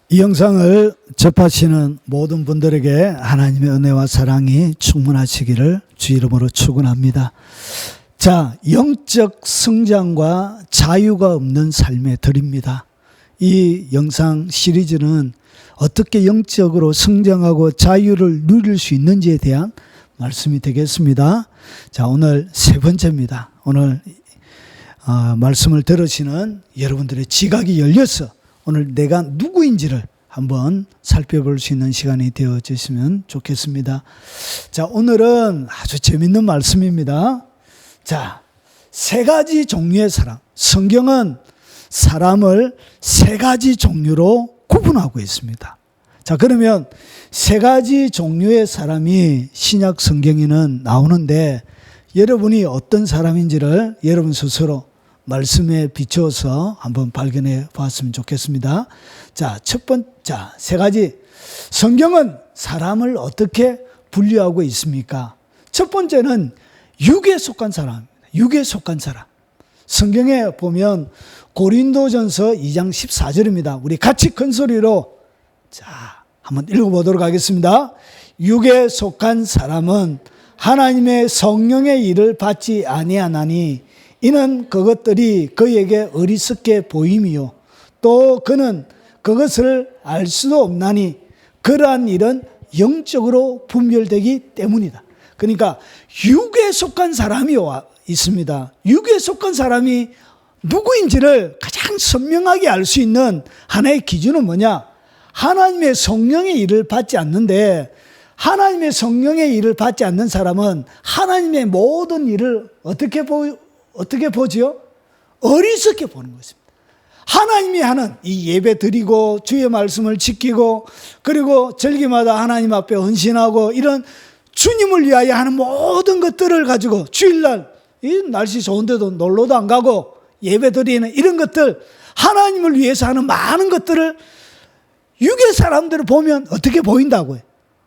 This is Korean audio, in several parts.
이 영상을 접하시는 모든 분들에게 하나님의 은혜와 사랑이 충만하시기를 주 이름으로 축원합니다. 자, 영적 성장과 자유가 없는 삶의 들입니다. 이 영상 시리즈는 어떻게 영적으로 성장하고 자유를 누릴 수 있는지에 대한 말씀이 되겠습니다. 자, 오늘 세 번째입니다. 오늘 말씀을 들으시는 여러분들의 지각이 열려서 오늘 내가 누구인지를 한번 살펴볼 수 있는 시간이 되어주시면 좋겠습니다. 자, 오늘은 아주 재밌는 말씀입니다. 자, 세 가지 종류의 사람. 성경은 사람을 세 가지 종류로 구분하고 있습니다. 자, 그러면 세 가지 종류의 사람이 신약 성경에는 나오는데 여러분이 어떤 사람인지를 여러분 스스로 말씀에 비추어서 한번 발견해 보았으면 좋겠습니다. 자, 세 가지. 성경은 사람을 어떻게 분류하고 있습니까? 첫 번째는 육에 속한 사람입니다. 육에 속한 사람. 성경에 보면 고린도전서 2장 14절입니다. 우리 같이 큰 소리로 자, 한번 읽어보도록 하겠습니다. 육에 속한 사람은 하나님의 성령의 일을 받지 아니하나니 이는 그것들이 그에게 어리석게 보임이요 또 그는 그것을 알 수도 없나니 그러한 일은 영적으로 분별되기 때문이다. 그러니까 육에 속한 사람이 있습니다. 육에 속한 사람이 누구인지를 가장 선명하게 알 수 있는 하나의 기준은 뭐냐? 하나님의 성령의 일을 받지 않는데, 하나님의 성령의 일을 받지 않는 사람은 하나님의 모든 일을 어떻게 보지요? 어리석게 보는 것입니다. 하나님이 하는 이 예배 드리고 주의 말씀을 지키고 그리고 절기마다 하나님 앞에 헌신하고 이런 주님을 위하여 하는 모든 것들을 가지고 주일날 이 날씨 좋은데도 놀러도 안 가고 예배 드리는 이런 것들, 하나님을 위해서 하는 많은 것들을 육의 사람들을 보면 어떻게 보인다고요?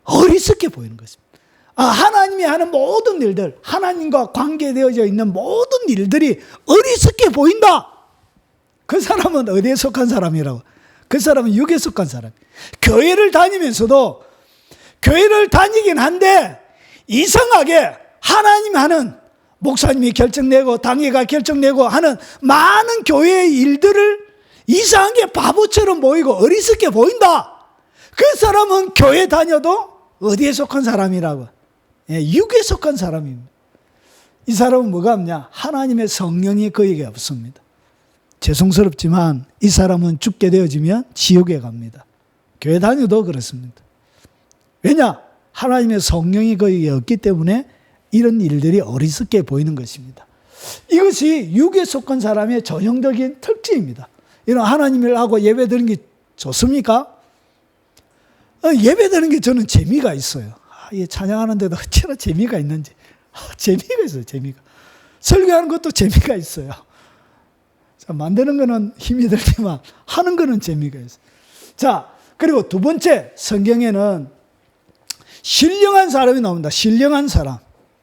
어리석게 보이는 것입니다. 하나님이 하는 모든 일들, 하나님과 관계되어져 있는 모든 일들이 어리석게 보인다. 그 사람은 어디에 속한 사람이라고? 그 사람은 육에 속한 사람. 교회를 다니면서도 교회를 다니긴 한데 이상하게 하나님 하는 목사님이 결정내고 당회가 결정내고 하는 많은 교회의 일들을 이상하게 바보처럼 보이고 어리석게 보인다. 그 사람은 교회 다녀도 어디에 속한 사람이라고? 육에 속한 사람입니다. 이 사람은 뭐가 없냐? 하나님의 성령이 그에게 없습니다. 죄송스럽지만 이 사람은 죽게 되어지면 지옥에 갑니다. 교회 다녀도 그렇습니다. 왜냐? 하나님의 성령이 그에게 없기 때문에 이런 일들이 어리석게 보이는 것입니다. 이것이 육에 속한 사람의 전형적인 특징입니다. 이런 하나님을 하고 예배 드리는 게 좋습니까? 예배 드리는 게 저는 재미가 있어요. 찬양하는데도 어찌나 재미가 있는지. 재미가 있어요, 재미가. 설교하는 것도 재미가 있어요. 자, 만드는 거는 힘이 들지만 하는 거는 재미가 있어요. 자, 그리고 두 번째, 성경에는 신령한 사람이 나옵니다. 신령한 사람.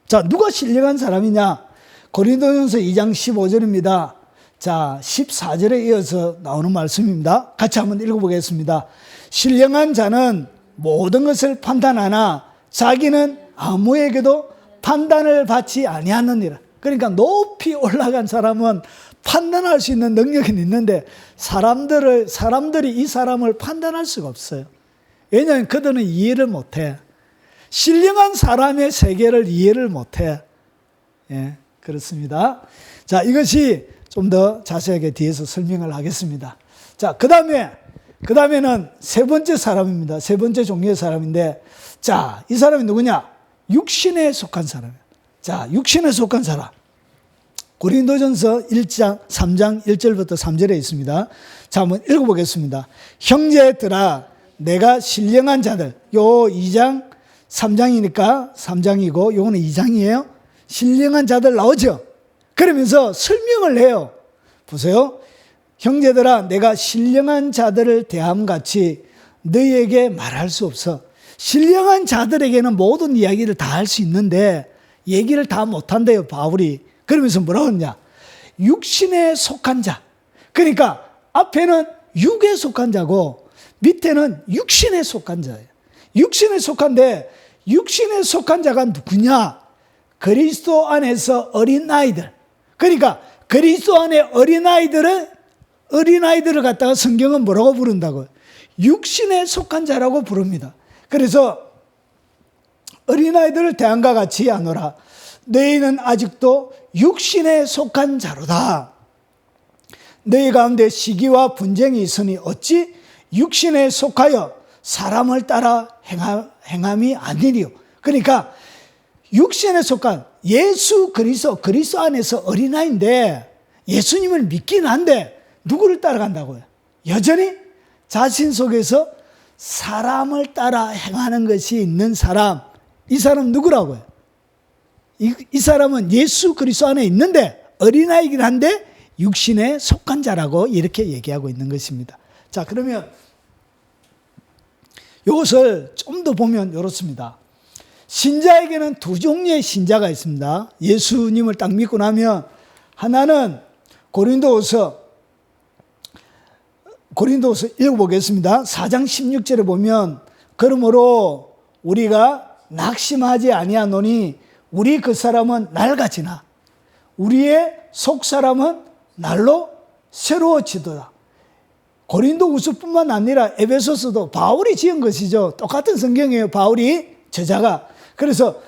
자, 누가 신령한 사람이냐? 고린도전서 2장 15절입니다. 자, 14절에 이어서 나오는 말씀입니다. 같이 한번 읽어보겠습니다. 신령한 자는 모든 것을 판단하나 자기는 아무에게도 판단을 받지 아니하느니라. 그러니까 높이 올라간 사람은 판단할 수 있는 능력이 있는데 사람들이 이 사람을 판단할 수가 없어요. 왜냐하면 그들은 이해를 못해. 신령한 사람의 세계를 이해를 못해. 예, 그렇습니다. 자, 이것이 좀 더 자세하게 뒤에서 설명을 하겠습니다. 자, 그 다음에는 세 번째 사람입니다. 세 번째 종류의 사람인데, 자, 이 사람이 누구냐? 육신에 속한 사람이에요. 자, 육신에 속한 사람. 고린도전서 3장 1절부터 3절에 있습니다. 자, 한번 읽어보겠습니다. 형제들아, 내가 신령한 자들, 요 2장, 3장이니까 3장이고, 요거는 2장이에요. 신령한 자들 나오죠? 그러면서 설명을 해요. 보세요. 형제들아, 내가 신령한 자들을 대함같이 너희에게 말할 수 없어. 신령한 자들에게는 모든 이야기를 다 할 수 있는데 얘기를 다 못한대요, 바울이. 그러면서 뭐라고 하냐? 육신에 속한 자. 그러니까 앞에는 육에 속한 자고 밑에는 육신에 속한 자예요. 육신에 속한데 육신에 속한 자가 누구냐? 그리스도 안에서 어린아이들. 그러니까 그리스도 안에 어린아이들을 갖다가 성경은 뭐라고 부른다고요? 육신에 속한 자라고 부릅니다. 그래서 어린아이들을 대안과 같이 하노라. 너희는 아직도 육신에 속한 자로다. 너희 가운데 시기와 분쟁이 있으니 어찌 육신에 속하여 사람을 따라 행함이 아니리요. 그러니까 육신에 속한 예수 그리스도 안에서 어린아이인데 예수님을 믿긴 한데 누구를 따라간다고요? 여전히 자신 속에서 사람을 따라 행하는 것이 있는 사람. 이 사람 누구라고요? 이 사람은 예수 그리스도 안에 있는데 어린아이긴 한데 육신에 속한 자라고 이렇게 얘기하고 있는 것입니다. 자, 그러면 이것을 좀 더 보면 이렇습니다. 신자에게는 두 종류의 신자가 있습니다. 예수님을 딱 믿고 나면 하나는 고린도후서 읽어보겠습니다. 4장 16절에 보면 그러므로 우리가 낙심하지 아니하노니 우리 그 사람은 낡아지나 우리의 속 사람은 날로 새로워지도다. 고린도후서뿐만 아니라 에베소서도 바울이 지은 것이죠. 똑같은 성경이에요. 바울이 저자가. 그래서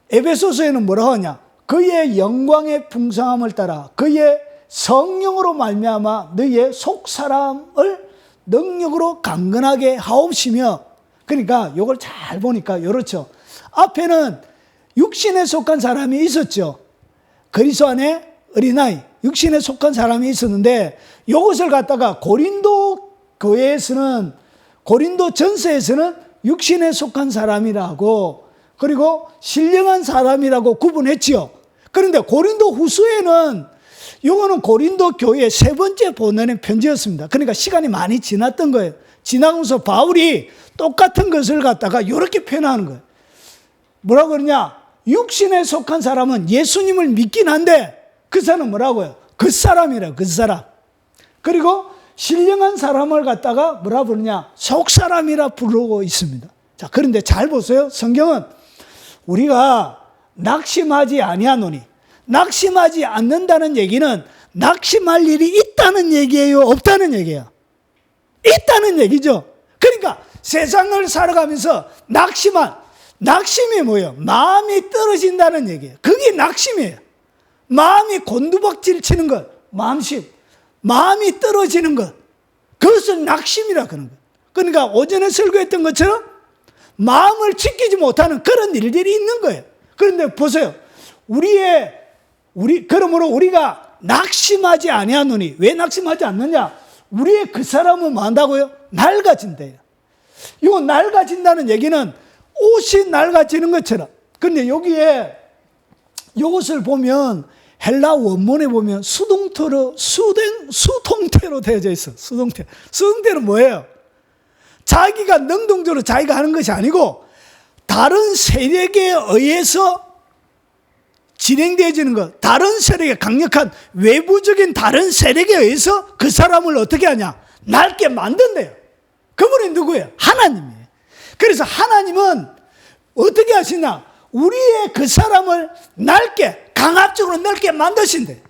에베소서에는 뭐라고 하냐? 그의 영광의 풍성함을 따라 그의 성령으로 말미암아 너희의 속 사람을 능력으로 강건하게 하옵시며. 그러니까 이걸 잘 보니까 이렇죠. 앞에는 육신에 속한 사람이 있었죠. 그리스도 안에 어린아이, 육신에 속한 사람이 있었는데 이것을 갖다가 고린도 교회에서는, 고린도 전서에서는 육신에 속한 사람이라고, 그리고 신령한 사람이라고 구분했지요. 그런데 고린도 후서에는 이거는 고린도 교회의 세 번째 보내는 편지였습니다. 그러니까 시간이 많이 지났던 거예요. 지나면서 바울이 똑같은 것을 갖다가 이렇게 표현하는 거예요. 뭐라고 그러냐? 육신에 속한 사람은 예수님을 믿긴 한데 그 사람은 뭐라고요? 그 사람이라, 그 사람. 그리고 신령한 사람을 갖다가 뭐라 부르냐? 속 사람이라 부르고 있습니다. 자, 그런데 잘 보세요. 성경은 우리가 낙심하지 아니하노니, 낙심하지 않는다는 얘기는 낙심할 일이 있다는 얘기예요? 없다는 얘기예요? 있다는 얘기죠. 그러니까 세상을 살아가면서 낙심이 뭐예요? 마음이 떨어진다는 얘기예요. 그게 낙심이에요. 마음이 곤두박질 치는 것, 마음이 떨어지는 것, 그것을 낙심이라 그러는 거예요. 그러니까 오전에 설교했던 것처럼 마음을 지키지 못하는 그런 일들이 있는 거예요. 그런데 보세요. 그러므로 우리가 낙심하지 아니하노니, 왜 낙심하지 않느냐? 우리의 그 사람은 뭐 한다고요? 낡아진대요. 이거 낡아진다는 얘기는 옷이 낡아지는 것처럼. 그런데 여기에 이것을 보면 헬라 원문에 보면 수동태로 되어져 있어. 수동태는 뭐예요? 자기가 능동적으로 자기가 하는 것이 아니고 다른 세력에 의해서 진행되어지는 것, 다른 세력의 강력한 외부적인 다른 세력에 의해서 그 사람을 어떻게 하냐? 낡게 만든대요. 그분이 누구예요? 하나님이에요. 그래서 하나님은 어떻게 하시냐? 우리의 그 사람을 강압적으로 넓게 만드신대.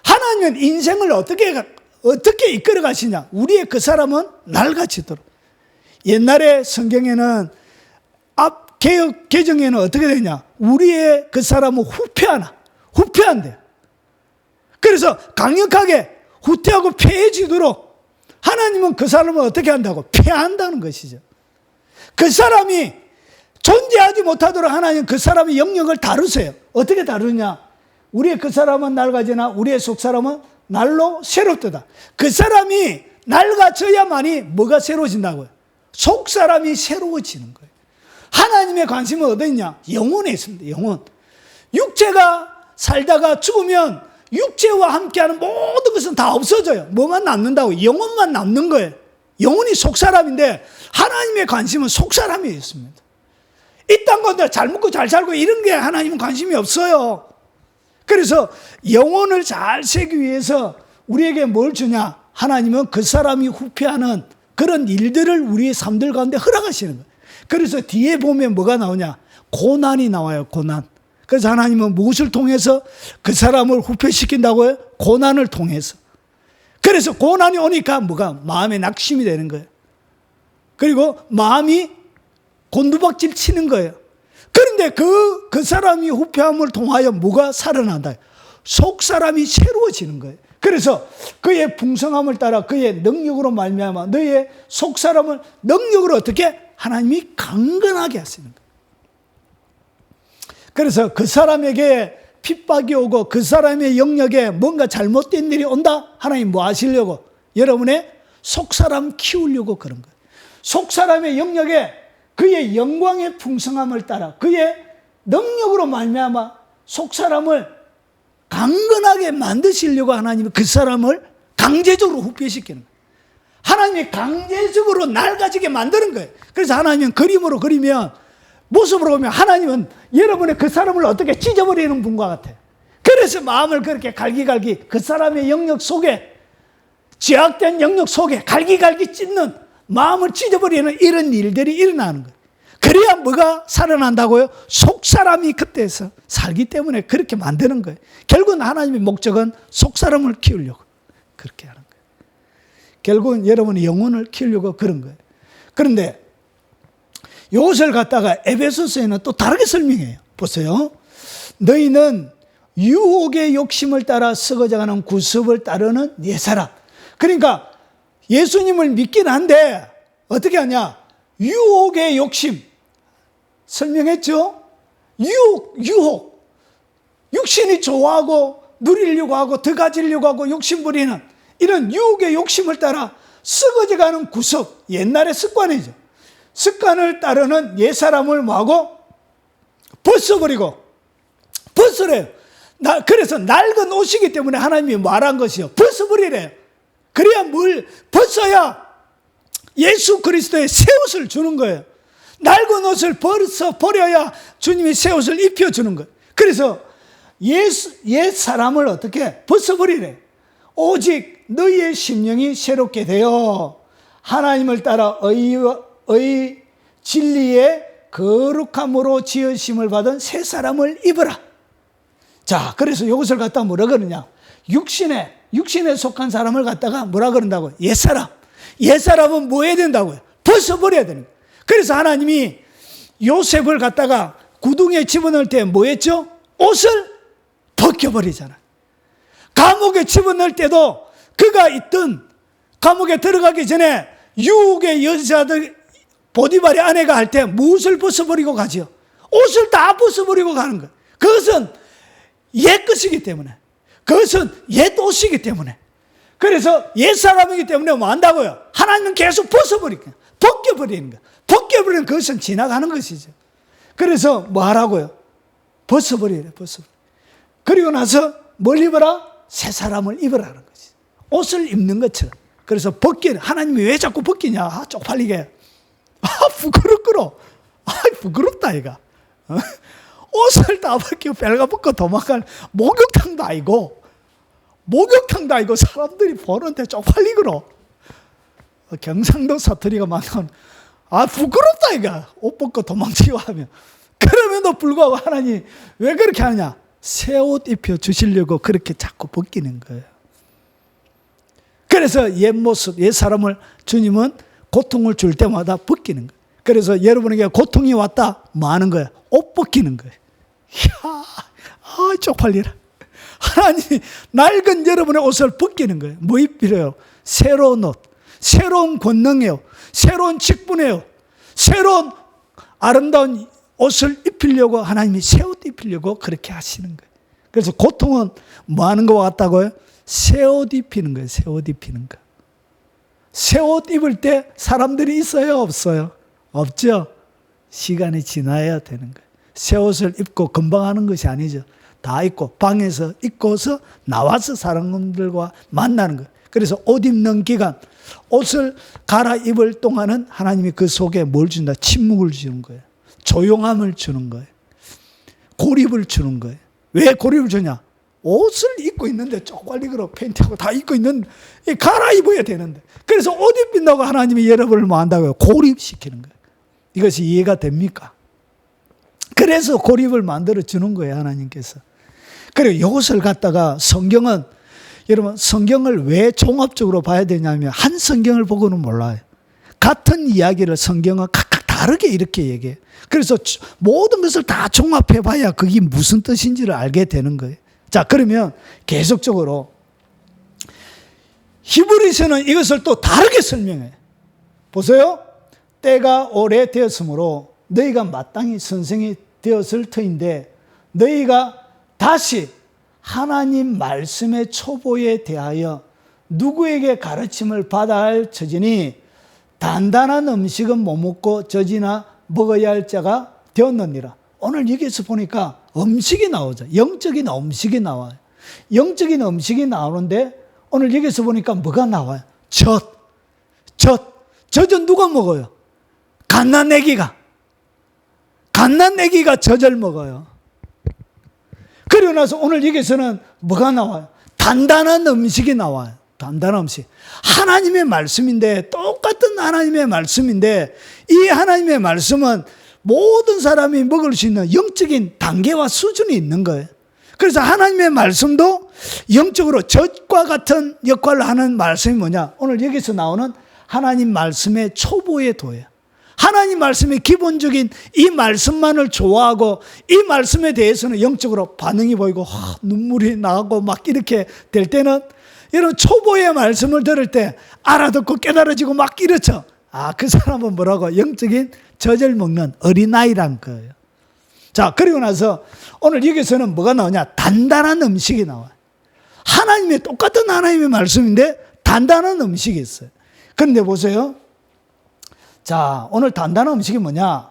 하나님은 인생을 어떻게 이끌어 가시냐? 우리의 그 사람은 낡아지도록. 옛날에 성경에는 개혁 개정에는 어떻게 되냐? 우리의 그 사람은 후퇴한대. 그래서 강력하게 후퇴하고 폐해지도록 하나님은 그 사람을 어떻게 한다고? 폐한다는 것이죠. 그 사람이 존재하지 못하도록 하나님 그 사람의 영역을 다루세요. 어떻게 다루냐? 우리의 그 사람은 낡아지나 우리의 속 사람은 날로 새롭도다. 그 사람이 낡아져야만이 뭐가 새로워진다고요? 속 사람이 새로워지는 거예요. 하나님의 관심은 어디 있냐? 영혼에 있습니다. 영혼. 육체가 살다가 죽으면 육체와 함께하는 모든 것은 다 없어져요. 뭐만 남는다고? 영혼만 남는 거예요. 영혼이 속 사람인데 하나님의 관심은 속 사람이 있습니다. 이딴 건데 잘 먹고 잘 살고 이런 게 하나님은 관심이 없어요. 그래서 영혼을 잘 세기 위해서 우리에게 뭘 주냐? 하나님은 그 사람이 후패하는 그런 일들을 우리의 삶들 가운데 허락하시는 거예요. 그래서 뒤에 보면 뭐가 나오냐? 고난이 나와요. 고난. 그래서 하나님은 무엇을 통해서 그 사람을 후퇴시킨다고요? 고난을 통해서. 그래서 고난이 오니까 뭐가? 마음에 낙심이 되는 거예요. 그리고 마음이 곤두박질 치는 거예요. 그런데 그 사람이 후패함을 통하여 뭐가 살아난다? 속 사람이 새로워지는 거예요. 그래서 그의 풍성함을 따라 그의 능력으로 말미암아 너의 속 사람을 능력으로 어떻게? 하나님이 강건하게 하시는 거예요. 그래서 그 사람에게 핍박이 오고 그 사람의 영역에 뭔가 잘못된 일이 온다? 하나님 뭐 하시려고? 여러분의 속사람 키우려고 그런 거예요. 속사람의 영역에 그의 영광의 풍성함을 따라 그의 능력으로 말미암아 속사람을 강건하게 만드시려고 하나님이 그 사람을 강제적으로 후퇴시키는 거예요. 하나님이 강제적으로 낡아지게 만드는 거예요. 그래서 하나님은 그림으로 그리면 모습으로 보면 하나님은 여러분의 그 사람을 어떻게 찢어버리는 분과 같아요. 그래서 마음을 그렇게 갈기갈기 그 사람의 영역 속에 죄악된 영역 속에 갈기갈기 찢는 마음을 찢어버리는 이런 일들이 일어나는 거예요. 그래야 뭐가 살아난다고요? 속사람이 그때에서 살기 때문에 그렇게 만드는 거예요. 결국은 하나님의 목적은 속사람을 키우려고 그렇게 하는 거예요. 결국은 여러분의 영혼을 키우려고 그런 거예요. 그런데 이것을 갖다가 에베소서에는 또 다르게 설명해요. 보세요. 너희는 유혹의 욕심을 따라 썩어져가는 구습을 따르는 옛사람. 그러니까 예수님을 믿긴 한데 어떻게 하냐? 유혹의 욕심. 설명했죠? 유혹. 육신이 좋아하고 누리려고 하고 더 가지려고 하고 욕심 부리는 이런 유혹의 욕심을 따라 썩어져가는 구습. 옛날의 습관이죠. 습관을 따르는 옛사람을 뭐하고? 벗어버리고. 벗으래요. 그래서 낡은 옷이기 때문에 하나님이 말한 것이요. 벗어버리래요. 그래야 뭘 벗어야 예수 그리스도의 새 옷을 주는 거예요. 낡은 옷을 벗어버려야 주님이 새 옷을 입혀주는 거예요. 그래서 옛 사람을 어떻게 벗어버리래. 오직 너희의 심령이 새롭게 되어 하나님을 따라 진리의 거룩함으로 지으심을 받은 새 사람을 입어라. 자, 그래서 이것을 갖다가 뭐라 그러냐? 육신에 속한 사람을 갖다가 뭐라 그런다고요? 옛사람. 옛사람은 뭐 해야 된다고요? 벗어버려야 되는 거예요. 그래서 하나님이 요셉을 갖다가 구덩이에 집어넣을 때 뭐 했죠? 옷을 벗겨버리잖아요. 감옥에 집어넣을 때도 그가 있던 감옥에 들어가기 전에 유혹의 여자들 보디발의 아내가 할 때 무엇을 벗어버리고 가죠? 옷을 다 벗어버리고 가는 거예요. 그것은 옛 것이기 때문에. 그것은 옛 옷이기 때문에. 그래서 옛 사람이기 때문에 뭐 한다고요? 하나님은 계속 벗어버리니까. 벗겨버리는 거예요. 벗겨버리는 그것은 지나가는 것이죠. 그래서 뭐 하라고요? 벗어버리래, 벗어버려. 그리고 나서 뭘 입어라? 새 사람을 입으라는 거지. 옷을 입는 것처럼. 그래서 하나님이 왜 자꾸 벗기냐? 쪽팔리게. 부끄럽구로. 부끄럽다, 이가. 옷을 다 벗기고 bel가벗고 도망갈 목욕탕도 아니고 사람들이 보는데 쪽팔리구로. 경상도 사투리가 많은 부끄럽다, 이가. 옷 벗고 도망치고 하면. 그럼에도 불구하고 하나님 왜 그렇게 하냐? 새 옷 입혀 주시려고 그렇게 자꾸 벗기는 거예요. 그래서 옛 모습, 옛 사람을 주님은 고통을 줄 때마다 벗기는 거예요. 그래서 여러분에게 고통이 왔다, 뭐 하는 거예요? 옷 벗기는 거예요. 이야, 쪽팔리라. 하나님이 낡은 여러분의 옷을 벗기는 거예요. 뭐 입히래요? 새로운 옷, 새로운 권능이에요. 새로운 직분이에요. 새로운 아름다운 옷을 입히려고 하나님이 새 옷 입히려고 그렇게 하시는 거예요. 그래서 고통은 뭐 하는 것 같다고요? 새 옷 입히는 거예요. 새 옷 입히는 거. 새 옷 입을 때 사람들이 있어요? 없어요? 없죠? 시간이 지나야 되는 거예요. 새 옷을 입고 금방 하는 것이 아니죠. 다 입고 방에서 입고서 나와서 사람들과 만나는 거예요. 그래서 옷 입는 기간, 옷을 갈아입을 동안은 하나님이 그 속에 뭘 준다? 침묵을 주는 거예요. 조용함을 주는 거예요. 고립을 주는 거예요. 왜 고립을 주냐? 옷을 입고 있는데 쪽팔리고 팬티하고 다 입고 있는 갈아입어야 되는데 그래서 옷 입힌다고 하나님이 여러분을 뭐 한다고요? 고립시키는 거예요. 이것이 이해가 됩니까? 그래서 고립을 만들어 주는 거예요, 하나님께서. 그리고 이것을 갖다가 성경은 여러분 성경을 왜 종합적으로 봐야 되냐면 한 성경을 보고는 몰라요. 같은 이야기를 성경은 각각 다르게 이렇게 얘기해요. 그래서 모든 것을 다 종합해 봐야 그게 무슨 뜻인지를 알게 되는 거예요. 자, 그러면 계속적으로 히브리서는 이것을 또 다르게 설명해요. 보세요. 때가 오래되었으므로 너희가 마땅히 선생이 되었을 터인데 너희가 다시 하나님 말씀의 초보에 대하여 누구에게 가르침을 받아야 할 처지니 단단한 음식은 못 먹고 젖이나 먹어야 할 자가 되었느니라. 오늘 여기서 보니까 음식이 나오죠. 영적인 음식이 나와요. 영적인 음식이 나오는데 오늘 여기서 보니까 뭐가 나와요? 젖은 누가 먹어요? 갓난아기가 젖을 먹어요. 그리고 나서 오늘 여기서는 뭐가 나와요? 단단한 음식이 나와요. 단단한 음식. 하나님의 말씀인데 똑같은 하나님의 말씀인데 이 하나님의 말씀은 모든 사람이 먹을 수 있는 영적인 단계와 수준이 있는 거예요. 그래서 하나님의 말씀도 영적으로 젖과 같은 역할을 하는 말씀이 뭐냐? 오늘 여기서 나오는 하나님 말씀의 초보의 도예요. 하나님 말씀의 기본적인 이 말씀만을 좋아하고 이 말씀에 대해서는 영적으로 반응이 보이고 눈물이 나고 막 이렇게 될 때는 이런 초보의 말씀을 들을 때 알아듣고 깨달아지고 막 이렇죠. 그 사람은 뭐라고? 영적인 젖을 먹는 어린아이란 거예요. 자, 그리고 나서 오늘 여기서는 뭐가 나오냐? 단단한 음식이 나와요. 하나님의 똑같은 하나님의 말씀인데 단단한 음식이 있어요. 그런데 보세요. 자, 오늘 단단한 음식이 뭐냐?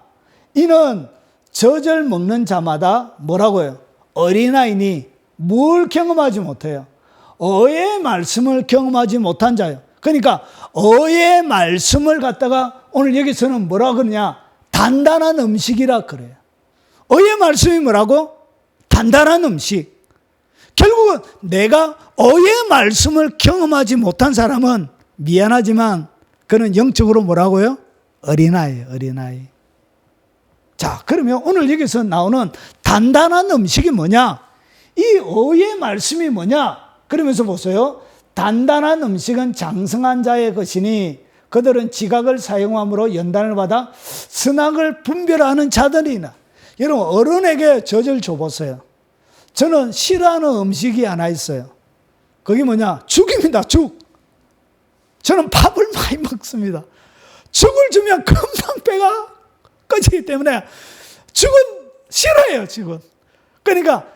이는 젖을 먹는 자마다 뭐라고요? 어린아이니 뭘 경험하지 못해요? 어의 말씀을 경험하지 못한 자요. 그러니까 어의 말씀을 갖다가 오늘 여기서는 뭐라 그러냐? 단단한 음식이라 그래요. 어의 말씀이 뭐라고? 단단한 음식. 결국은 내가 어의 말씀을 경험하지 못한 사람은 미안하지만 그는 영적으로 뭐라고요? 어린아이예요, 어린아이. 자, 그러면 오늘 여기서 나오는 단단한 음식이 뭐냐? 이 어의 말씀이 뭐냐? 그러면서 보세요. 단단한 음식은 장성한 자의 것이니 그들은 지각을 사용함으로 연단을 받아 선악을 분별하는 자들이나. 여러분 어른에게 젖을 줘보세요. 저는 싫어하는 음식이 하나 있어요. 그게 뭐냐? 죽입니다. 죽. 저는 밥을 많이 먹습니다. 죽을 주면 금방 배가 꺼지기 때문에 죽은 싫어해요. 죽은. 그러니까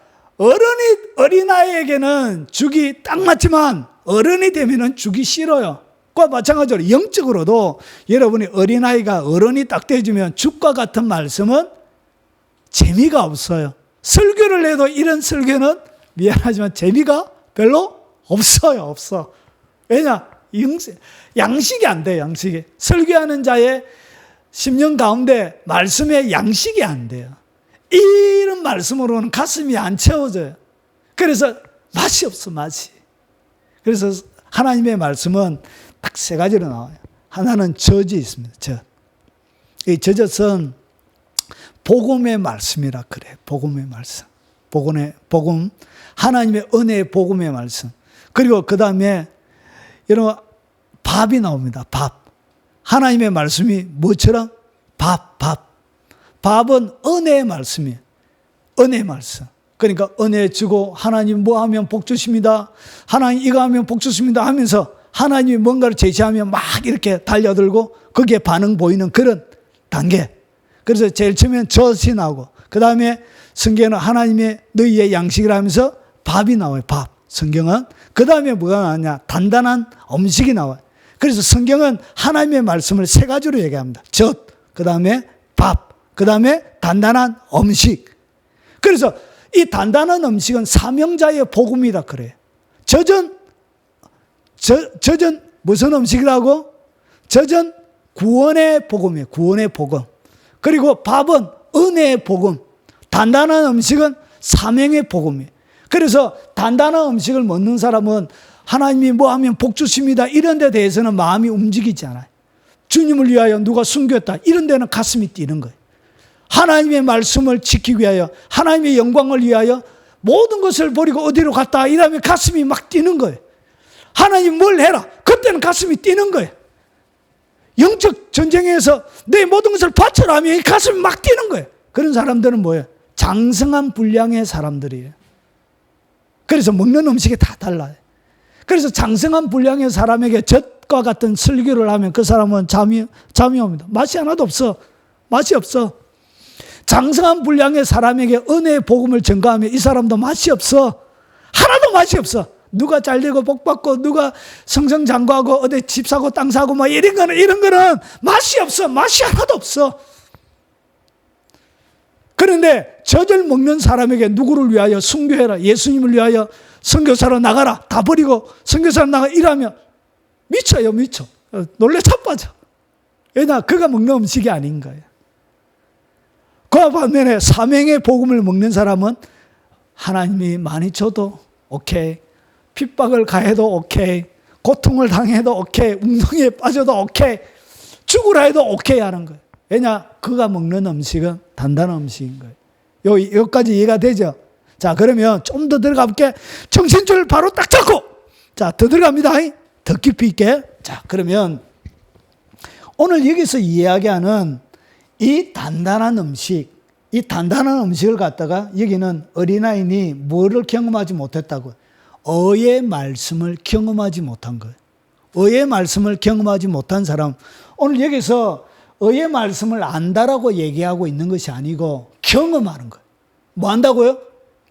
어린아이에게는 죽이 딱 맞지만 어른이 되면은 죽이 싫어요. 그와 마찬가지로 영적으로도 여러분이 어린아이가 어른이 딱 돼주면 죽과 같은 말씀은 재미가 없어요. 설교를 해도 이런 설교는 미안하지만 재미가 별로 없어요. 없어. 왜냐? 양식이 안 돼요. 양식이. 설교하는 자의 심령 가운데 말씀의 양식이 안 돼요. 이런 말씀으로는 가슴이 안 채워져요. 그래서 맛이 없어, 맛이. 그래서 하나님의 말씀은 딱 세 가지로 나와요. 하나는 젖이 있습니다. 젖. 이 젖은 복음의 말씀이라 그래요. 복음의 말씀. 복음. 하나님의 은혜의 복음의 말씀. 그리고 그 다음에 여러분 밥이 나옵니다. 밥. 하나님의 말씀이 뭐처럼? 밥. 밥은 은혜의 말씀이에요. 은혜의 말씀. 그러니까 은혜 주고 하나님 뭐 하면 복 주십니다. 하나님 이거 하면 복 주십니다 하면서 하나님이 뭔가를 제시하면 막 이렇게 달려들고 거기에 반응 보이는 그런 단계. 그래서 제일 처음엔 젖이 나오고 그 다음에 성경은 하나님의 너희의 양식이라 하면서 밥이 나와요. 밥. 성경은. 그 다음에 뭐가 나왔냐? 단단한 음식이 나와요. 그래서 성경은 하나님의 말씀을 세 가지로 얘기합니다. 젖, 그 다음에 밥, 그 다음에 단단한 음식. 그래서 이 단단한 음식은 사명자의 복음이라 그래요. 젖은 무슨 음식이라고? 젖은 구원의 복음이에요. 구원의 복음. 그리고 밥은 은혜의 복음. 단단한 음식은 사명의 복음이에요. 그래서 단단한 음식을 먹는 사람은 하나님이 뭐 하면 복 주십니다 이런 데 대해서는 마음이 움직이지 않아요. 주님을 위하여 누가 숨겼다 이런 데는 가슴이 뛰는 거예요. 하나님의 말씀을 지키기 위하여, 하나님의 영광을 위하여 모든 것을 버리고 어디로 갔다 이러면 가슴이 막 뛰는 거예요. 하나님 뭘 해라, 그때는 가슴이 뛰는 거예요. 영적 전쟁에서 내 모든 것을 바쳐라 하면 가슴이 막 뛰는 거예요. 그런 사람들은 뭐예요? 장성한 분량의 사람들이에요. 그래서 먹는 음식이 다 달라요. 그래서 장성한 분량의 사람에게 젖과 같은 설교를 하면 그 사람은 잠이 옵니다. 맛이 하나도 없어. 맛이 없어. 장성한 분량의 사람에게 은혜의 복음을 전가하면 이 사람도 맛이 없어. 하나도 맛이 없어. 누가 잘되고 복받고 누가 성성장구하고 어디 집 사고 땅 사고 뭐 이런 거는 맛이 없어. 맛이 하나도 없어. 그런데 젖을 먹는 사람에게 누구를 위하여 순교해라, 예수님을 위하여 선교사로 나가라, 다 버리고 선교사로 나가 이러면 미쳐요. 미쳐. 놀래 자빠져. 왜냐, 그가 먹는 음식이 아닌 거예요. 그와 반면에 사명의 복음을 먹는 사람은 하나님이 많이 줘도 오케이, 핍박을 가해도 오케이, 고통을 당해도 오케이, 웅덩이에 빠져도 오케이, 죽으라 해도 오케이 하는 거예요. 왜냐, 그가 먹는 음식은 단단한 음식인 거예요. 여기까지 이해가 되죠? 자, 그러면 좀 더 들어가 볼게. 정신줄 바로 딱 잡고, 자, 더 들어갑니다. 더 깊이 있게. 자, 그러면 오늘 여기서 이야기하는 이 단단한 음식, 이 단단한 음식을 갖다가 여기는 어린아이니 뭐를 경험하지 못했다고요? 의의 말씀을 경험하지 못한 거예요. 의의 말씀을 경험하지 못한 사람, 오늘 여기서 의의 말씀을 안다라고 얘기하고 있는 것이 아니고 경험하는 거예요. 뭐 한다고요?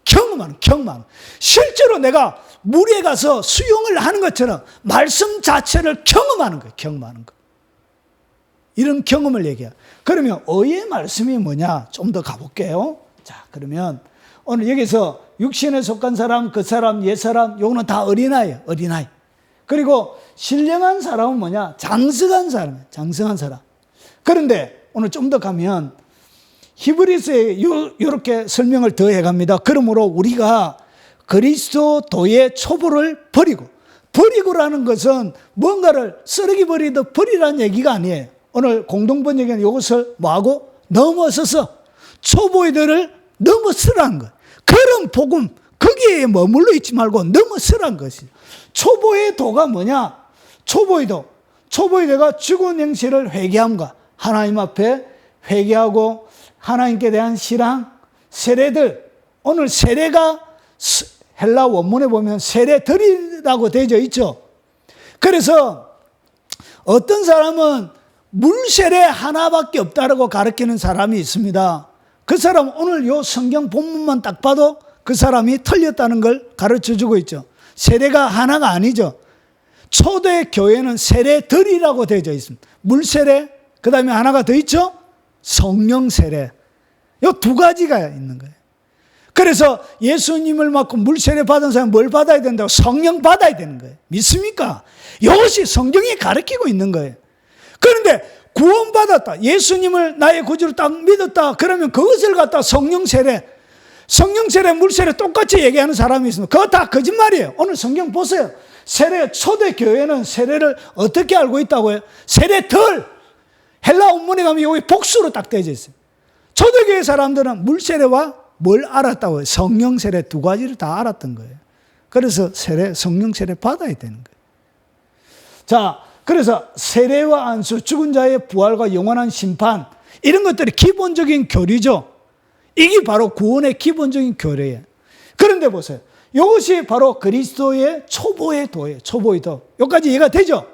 경험하는. 실제로 내가 물에 가서 수영을 하는 것처럼 말씀 자체를 경험하는 거예요. 경험하는 거. 이런 경험을 얘기해요. 그러면 의의 말씀이 뭐냐? 좀 더 가볼게요. 자, 그러면 오늘 여기서 육신에 속한 사람, 그 사람, 옛사람, 요거는 다 어린아이예요. 어린아이. 그리고 신령한 사람은 뭐냐? 장성한 사람이에요. 장성한 사람. 그런데 오늘 좀 더 가면 히브리서에 이렇게 설명을 더 해갑니다. 그러므로 우리가 그리스도의 초보를 버리고라는 것은 뭔가를 쓰레기 버리듯 버리라는 얘기가 아니에요. 오늘 공동번역에는 이것을 뭐하고? 넘어서서 초보이들을 넘어서라는 거예요. 그런 복음, 거기에 머물러 있지 말고 넘어서라는 것이죠. 초보의 도가 뭐냐? 초보이도가 죽은 행실을 회개함과 하나님 앞에 회개하고 하나님께 대한 신앙, 세례들. 오늘 세례가 헬라 원문에 보면 세례들이라고 되어 있죠. 그래서 어떤 사람은 물세례 하나밖에 없다라고 가르치는 사람이 있습니다. 그 사람은 오늘 요 성경 본문만 딱 봐도 그 사람이 틀렸다는 걸 가르쳐주고 있죠. 세례가 하나가 아니죠. 초대 교회는 세례들이라고 되어 있습니다. 물세례, 그 다음에 하나가 더 있죠. 성령 세례. 요 두 가지가 있는 거예요. 그래서 예수님을 믿고 물세례 받은 사람은 뭘 받아야 된다고? 성령 받아야 되는 거예요. 믿습니까? 이것이 성경이 가르치고 있는 거예요. 그런데 구원받았다, 예수님을 나의 구주로 딱 믿었다, 그러면 그것을 갖다 성령 세례, 물세례 똑같이 얘기하는 사람이 있습니다. 그거 다 거짓말이에요. 오늘 성경 보세요. 초대 교회는 세례를 어떻게 알고 있다고요? 세례들. 헬라 원문에 가면 여기 복수로 딱 되어 있어요. 초대교회 사람들은 물세례와 뭘 알았다고요? 성령 세례 두 가지를 다 알았던 거예요. 그래서 성령 세례 받아야 되는 거예요. 자, 그래서 세례와 안수, 죽은 자의 부활과 영원한 심판, 이런 것들이 기본적인 교리죠. 이게 바로 구원의 기본적인 교리예요. 그런데 보세요. 이것이 바로 그리스도의 초보의 도예요. 초보의 도. 여기까지 이해가 되죠?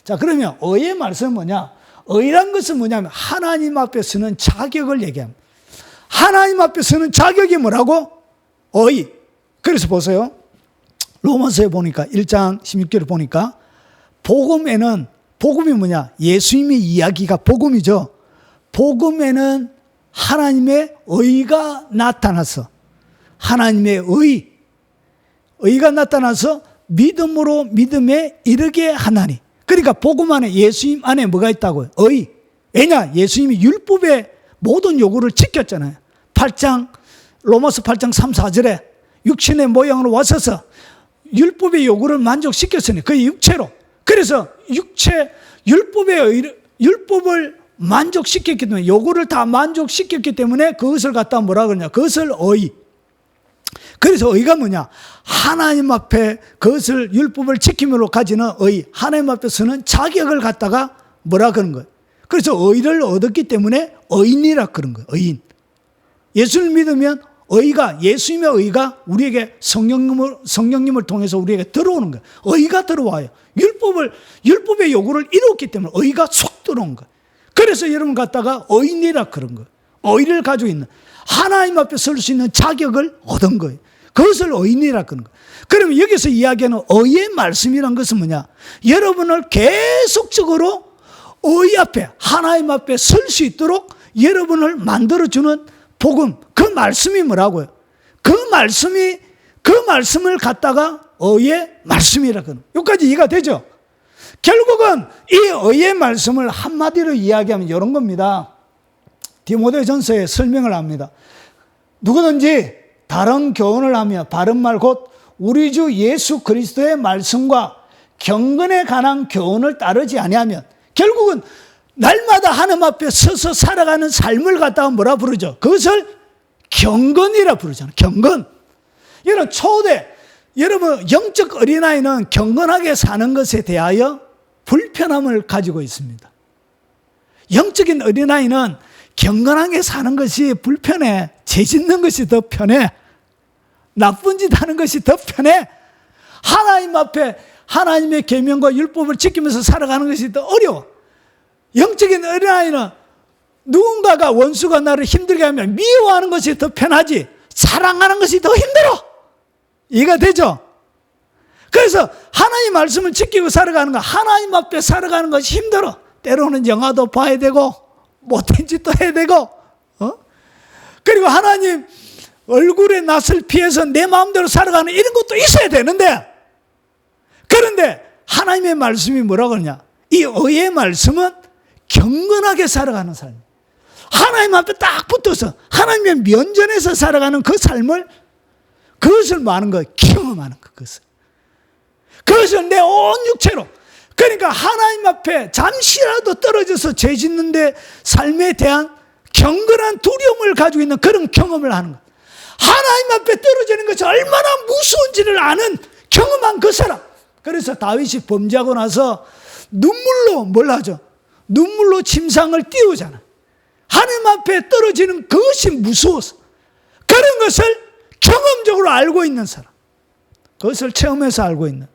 자, 그러면 의의 말씀은 뭐냐? 의란 것은 뭐냐면 하나님 앞에 서는 자격을 얘기합니다. 하나님 앞에 서는 자격이 뭐라고? 의. 그래서 보세요. 로마서에 보니까 1장 16절을 보니까 복음이 뭐냐? 예수님의 이야기가 복음이죠. 복음에는 하나님의 의가 나타나서, 하나님의 의가 나타나서 믿음으로 믿음에 이르게 하나니. 그러니까 복음 안에, 예수님 안에 뭐가 있다고요? 의. 왜냐? 예수님이 율법의 모든 요구를 지켰잖아요. 로마서 8장 3, 4절에 육신의 모양으로 왔어서 율법의 요구를 만족시켰으니 그 육체로. 그래서 율법을 만족시켰기 때문에, 요구를 다 만족시켰기 때문에 그것을 갖다 뭐라 그러냐, 그것을 의. 그래서 의가 뭐냐, 하나님 앞에 그것을 율법을 지킴으로 가지는 의, 하나님 앞에서는 자격을 갖다가 뭐라 그런 거예요. 그래서 의를 얻었기 때문에 의인이라 그런 거예요. 의인. 예수를 믿으면 의가, 예수님의 의가 우리에게 성령님을 통해서 우리에게 들어오는 거예요. 의가 들어와요. 율법의 요구를 이뤘기 때문에 의가 쏙 들어온 거예요. 그래서 여러분 갖다가 의인이라 그런 거예요. 의를 가지고 있는, 하나님 앞에 설 수 있는 자격을 얻은 거예요. 그것을 의인이라 그런 거예요. 그러면 여기서 이야기하는 의의 말씀이란 것은 뭐냐, 여러분을 계속적으로 의 앞에, 하나님 앞에 설 수 있도록 여러분을 만들어주는 복음, 그 말씀이 뭐라고요? 그 말씀을 갖다가 의의 말씀이라 그러는 거예요. 여기까지 이해가 되죠? 결국은 이 의의 말씀을 한마디로 이야기하면 이런 겁니다. 디모데전서에 설명을 합니다. 누구든지 다른 교훈을 하며 바른 말 곧 우리 주 예수 그리스도의 말씀과 경건에 관한 교훈을 따르지 아니하면, 결국은 날마다 하나님 앞에 서서 살아가는 삶을 갖다가 뭐라 부르죠? 그것을 경건이라 부르잖아요. 경건. 여러분 영적 어린아이는 경건하게 사는 것에 대하여 불편함을 가지고 있습니다. 영적인 어린아이는 경건하게 사는 것이 불편해. 죄 짓는 것이 더 편해. 나쁜 짓 하는 것이 더 편해. 하나님 앞에 하나님의 계명과 율법을 지키면서 살아가는 것이 더 어려워. 영적인 어린아이는 누군가가, 원수가 나를 힘들게 하면 미워하는 것이 더 편하지 사랑하는 것이 더 힘들어. 이해가 되죠? 그래서 하나님 말씀을 지키고 살아가는 거, 하나님 앞에 살아가는 것이 힘들어. 때로는 영화도 봐야 되고 못된 짓도 해야 되고, 그리고 하나님 얼굴의 낯을 피해서 내 마음대로 살아가는 이런 것도 있어야 되는데, 그런데 하나님의 말씀이 뭐라고 그러냐, 이 의의 말씀은 경건하게 살아가는 삶, 하나님 앞에 딱 붙어서 하나님의 면전에서 살아가는 그 삶을, 그것을 뭐 하는 거예요? 경험하는 거. 그것을 내 온 육체로. 그러니까 하나님 앞에 잠시라도 떨어져서 죄 짓는데 삶에 대한 경건한 두려움을 가지고 있는 그런 경험을 하는 거예요. 하나님 앞에 떨어지는 것이 얼마나 무서운지를 아는, 경험한 그 사람. 그래서 다윗이 범죄하고 나서 눈물로 뭘 하죠? 눈물로 침상을 띄우잖아. 하나님 앞에 떨어지는 그것이 무서워서, 그런 것을 경험적으로 알고 있는 사람, 그것을 체험해서 알고 있는,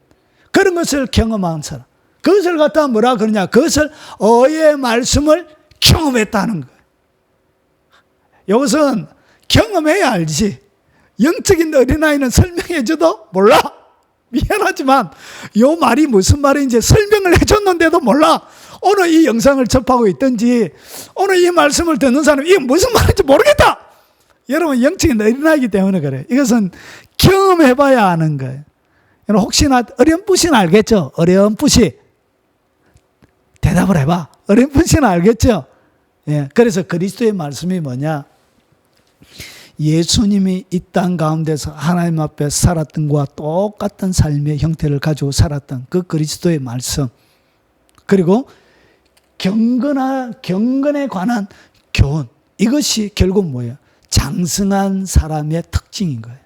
그런 것을 경험한 사람, 그것을 갖다가 뭐라 그러냐, 그것을 의의 말씀을 경험했다는 거예요. 이것은 경험해야 알지, 영적인 어린아이는 설명해줘도 몰라. 미안하지만 이 말이 무슨 말인지 설명을 해줬는데도 몰라. 오늘 이 영상을 접하고 있든지 오늘 이 말씀을 듣는 사람이 이게 무슨 말인지 모르겠다. 여러분 영적인 어린아이기 때문에 그래요. 이것은 경험해봐야 아는 거예요. 여러분 혹시나 어렴풋이는 알겠죠? 어렴풋이 대답을 해봐. 어렴풋이는 알겠죠? 예, 그래서 그리스도의 말씀이 뭐냐, 예수님이 이 땅 가운데서 하나님 앞에 살았던 것과 똑같은 삶의 형태를 가지고 살았던 그 그리스도의 말씀, 그리고 경건에 관한 교훈, 이것이 결국 뭐예요? 장성한 사람의 특징인 거예요.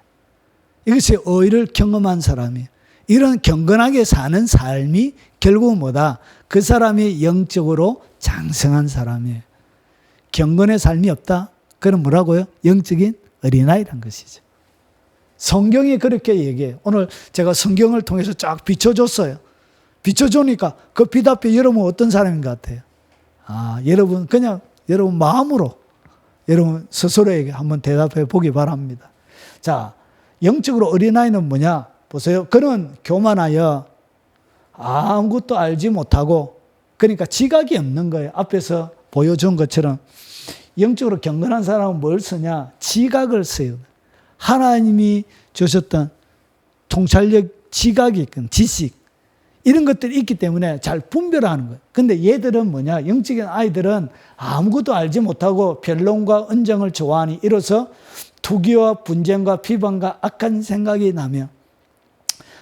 이것이 의를 경험한 사람이에요. 이런 경건하게 사는 삶이 결국은 뭐다? 그 사람이 영적으로 장성한 사람이에요. 경건의 삶이 없다? 그럼 뭐라고요? 영적인 어린아이란 것이죠. 성경이 그렇게 얘기해요. 오늘 제가 성경을 통해서 쫙 비춰줬어요. 비춰주니까 그 빛 앞에 여러분 어떤 사람인 것 같아요? 여러분 그냥 여러분 마음으로 여러분 스스로에게 한번 대답해 보기 바랍니다. 자, 영적으로 어린아이는 뭐냐? 보세요. 그는 교만하여 아무것도 알지 못하고, 그러니까 지각이 없는 거예요. 앞에서 보여준 것처럼 영적으로 경건한 사람은 뭘 쓰냐? 지각을 써요. 하나님이 주셨던 통찰력, 지각이 있건 지식, 이런 것들이 있기 때문에 잘 분별하는 거예요. 근데 얘들은 뭐냐? 영적인 아이들은 아무것도 알지 못하고 변론과 언쟁을 좋아하니 이로써 투기와 분쟁과 비방과 악한 생각이 나며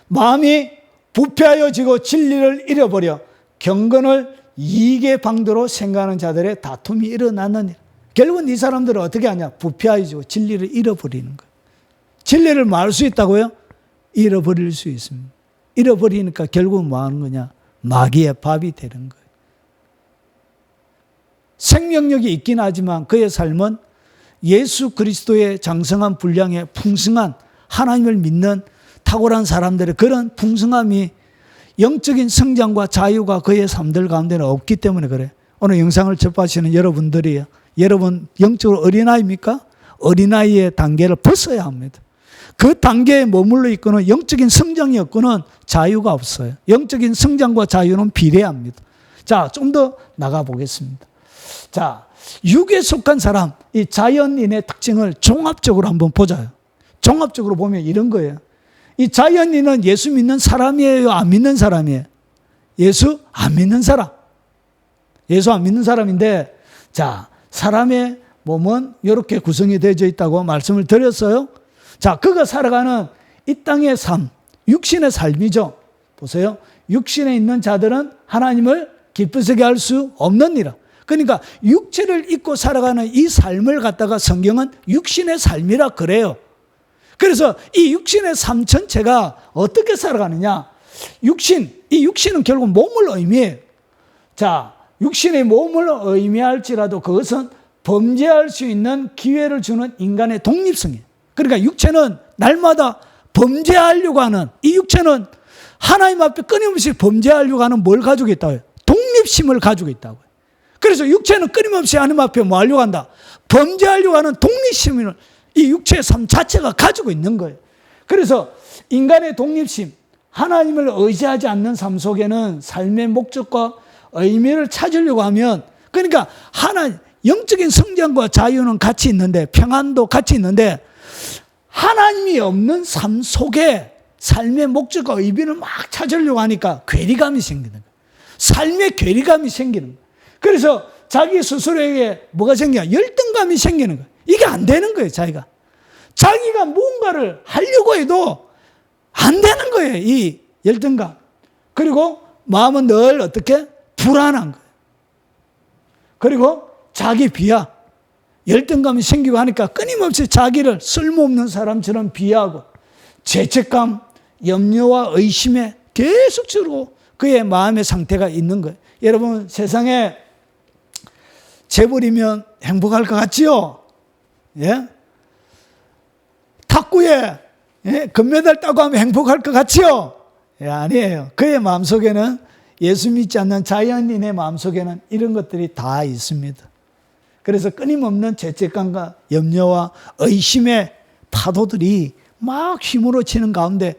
마음이 부패하여지고 진리를 잃어버려 경건을 이익의 방도로 생각하는 자들의 다툼이 일어났느니라. 결국은 이 사람들은 어떻게 하냐? 부패하여지고 진리를 잃어버리는 거예요. 진리를 말 수 있다고요? 잃어버릴 수 있습니다. 잃어버리니까 결국은 뭐 하는 거냐? 마귀의 밥이 되는 거예요. 생명력이 있긴 하지만 그의 삶은 예수 그리스도의 장성한 분량에 풍성한 하나님을 믿는 탁월한 사람들의 그런 풍성함이 영적인 성장과 자유가 그의 삶들 가운데는 없기 때문에 그래요. 오늘 영상을 접하시는 여러분들이요. 여러분 영적으로 어린아이입니까? 어린아이의 단계를 벗어야 합니다. 그 단계에 머물러 있고는 영적인 성장이 없고는 자유가 없어요. 영적인 성장과 자유는 비례합니다. 자, 좀 더 나가보겠습니다. 자, 육에 속한 사람, 이 자연인의 특징을 종합적으로 한번 보자요. 종합적으로 보면 이런 거예요. 이 자연인은 예수 믿는 사람이에요? 안 믿는 사람이에요? 예수 안 믿는 사람. 예수 안 믿는 사람인데, 자, 사람의 몸은 이렇게 구성이 되어 있다고 말씀을 드렸어요. 자, 그가 살아가는 이 땅의 삶, 육신의 삶이죠. 보세요. 육신에 있는 자들은 하나님을 기쁘시게 할 수 없느니라. 그러니까 육체를 입고 살아가는 이 삶을 갖다가 성경은 육신의 삶이라 그래요. 그래서 이 육신의 삶 전체가 어떻게 살아가느냐? 이 육신은 결국 몸을 의미해요. 자, 육신의 몸을 의미할지라도 그것은 범죄할 수 있는 기회를 주는 인간의 독립성이에요. 그러니까 육체는 날마다 범죄하려고 하는, 이 육체는 하나님 앞에 끊임없이 범죄하려고 하는 뭘 가지고 있다고요? 독립심을 가지고 있다고요. 그래서 육체는 끊임없이 하나님 앞에 뭐 하려고 한다? 범죄하려고 하는 독립심을 이 육체의 삶 자체가 가지고 있는 거예요. 그래서 인간의 독립심, 하나님을 의지하지 않는 삶 속에는 삶의 목적과 의미를 찾으려고 하면, 그러니까 영적인 성장과 자유는 같이 있는데, 평안도 같이 있는데, 하나님이 없는 삶 속에 삶의 목적과 의미를 막 찾으려고 하니까 괴리감이 생기는 거예요. 삶의 괴리감이 생기는 거예요. 그래서 자기 스스로에게 뭐가 생겨요? 열등감이 생기는 거예요. 이게 안 되는 거예요, 자기가. 자기가 뭔가를 하려고 해도 안 되는 거예요, 이 열등감. 그리고 마음은 늘 어떻게? 불안한 거예요. 그리고 자기 비하, 열등감이 생기고 하니까 끊임없이 자기를 쓸모없는 사람처럼 비하하고 죄책감, 염려와 의심에 계속적으로 그의 마음의 상태가 있는 거예요. 여러분, 세상에 재벌이면 행복할 것 같지요? 예? 탁구에 금메달 따고 하면 행복할 것 같지요? 예, 아니에요. 그의 마음속에는, 예수 믿지 않는 자연인의 마음속에는 이런 것들이 다 있습니다. 그래서 끊임없는 죄책감과 염려와 의심의 파도들이 막 휘몰아치는 가운데